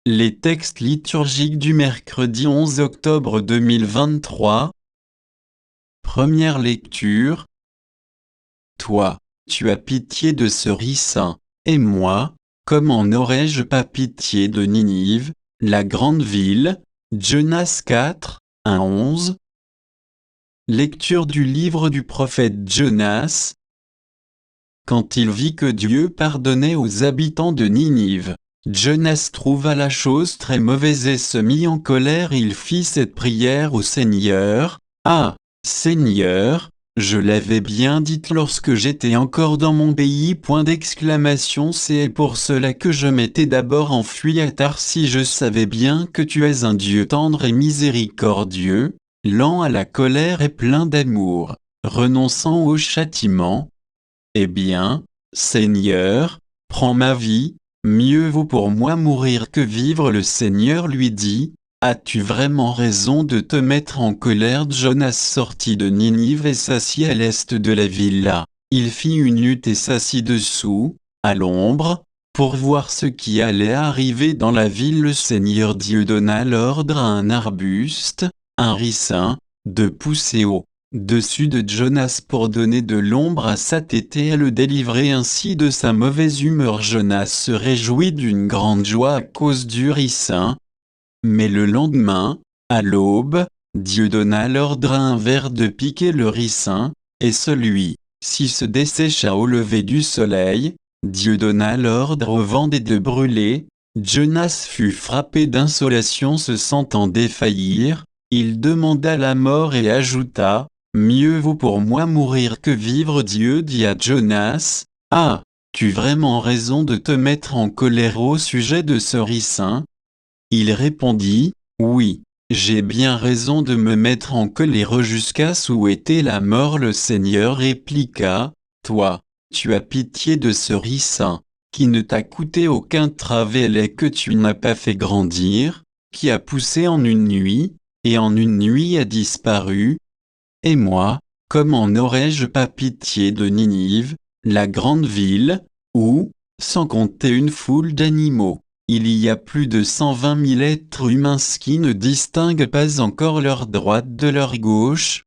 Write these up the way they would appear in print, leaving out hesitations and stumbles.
Les textes liturgiques du mercredi 11 octobre 2023. Première lecture. Toi, tu as pitié de ce ricin, et moi, comment n'aurais-je pas pitié de Ninive, la grande ville? Jonas 4, 1 11. Lecture du livre du prophète Jonas. Quand il vit que Dieu pardonnait aux habitants de Ninive, Jonas trouva la chose très mauvaise et se mit en colère. Il fit cette prière au Seigneur. « Ah, Seigneur, je l'avais bien dit lorsque j'étais encore dans mon pays. » C'est pour cela que je m'étais d'abord enfui à Tarsis. Je savais bien que tu es un Dieu tendre et miséricordieux, lent à la colère et plein d'amour, renonçant au châtiment. Eh bien, Seigneur, prends ma vie, mieux vaut pour moi mourir que vivre. Le Seigneur lui dit, « As-tu vraiment raison de te mettre en colère ?» Jonas sortit de Ninive et s'assit à l'est de la ville. Il fit une hutte et s'assit dessous, à l'ombre, pour voir ce qui allait arriver dans la ville. Le Seigneur Dieu donna l'ordre à un arbuste, un ricin, de pousser au-dessus de Jonas pour donner de l'ombre à sa tête et à le délivrer ainsi de sa mauvaise humeur. Jonas se réjouit d'une grande joie à cause du ricin. Mais le lendemain, à l'aube, Dieu donna l'ordre à un ver de piquer le ricin, et celui-ci se dessécha au lever du soleil. Dieu donna l'ordre au vent de brûler. Jonas fut frappé d'insolation, se sentant défaillir. Il demanda la mort et ajouta, « Mieux vaut pour moi mourir que vivre. » Dieu dit à Jonas, « As-tu vraiment raison de te mettre en colère au sujet de ce ricin ?» Il répondit, « Oui, j'ai bien raison de me mettre en colère jusqu'à souhaiter la mort. » Le Seigneur répliqua, « Toi, tu as pitié de ce ricin, qui ne t'a coûté aucun travail et que tu n'as pas fait grandir, qui a poussé en une nuit, et en une nuit a disparu. Et moi, comment n'aurais-je pas pitié de Ninive, la grande ville, où, sans compter une foule d'animaux, il y a plus de 120 000 êtres humains qui ne distinguent pas encore leur droite de leur gauche. »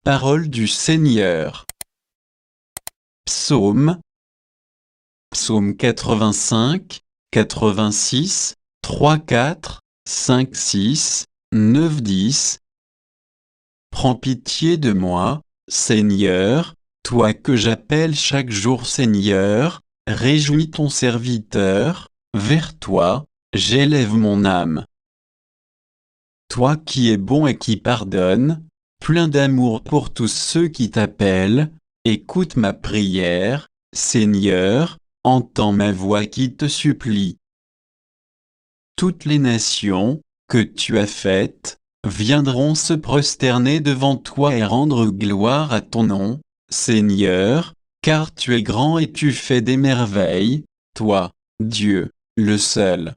Parole du Seigneur. Psaume 85, 86, 3, 4, 5, 6, 9, 10. Prends pitié de moi, Seigneur, toi que j'appelle chaque jour. Seigneur, réjouis ton serviteur, vers toi, j'élève mon âme. Toi qui es bon et qui pardonnes, plein d'amour pour tous ceux qui t'appellent, écoute ma prière, Seigneur, entends ma voix qui te supplie. Toutes les nations, que tu as faites, viendront se prosterner devant toi et rendre gloire à ton nom, Seigneur, car tu es grand et tu fais des merveilles, toi, Dieu, le seul.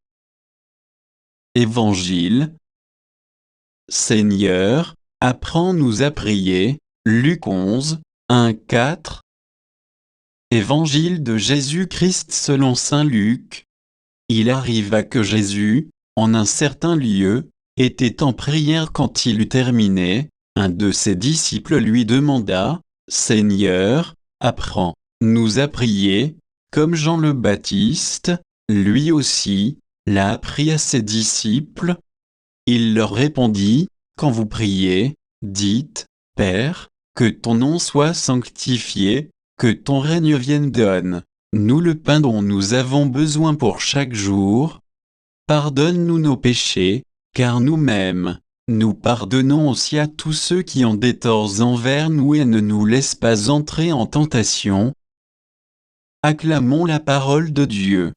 Évangile. Seigneur, apprends-nous à prier. Luc 11, 1, 4. Évangile de Jésus-Christ selon saint Luc. Il arriva que Jésus, en un certain lieu, était en prière. Quand il eut terminé, un de ses disciples lui demanda, « Seigneur, apprends-nous à prier, comme Jean le Baptiste, lui aussi, l'a appris à ses disciples. » Il leur répondit, « Quand vous priez, dites, Père, que ton nom soit sanctifié, que ton règne vienne. Donne-nous le pain dont nous avons besoin pour chaque jour. Pardonne-nous nos péchés, car nous-mêmes, nous pardonnons aussi à tous ceux qui ont des torts envers nous, et ne nous laisse pas entrer en tentation. » Acclamons la parole de Dieu.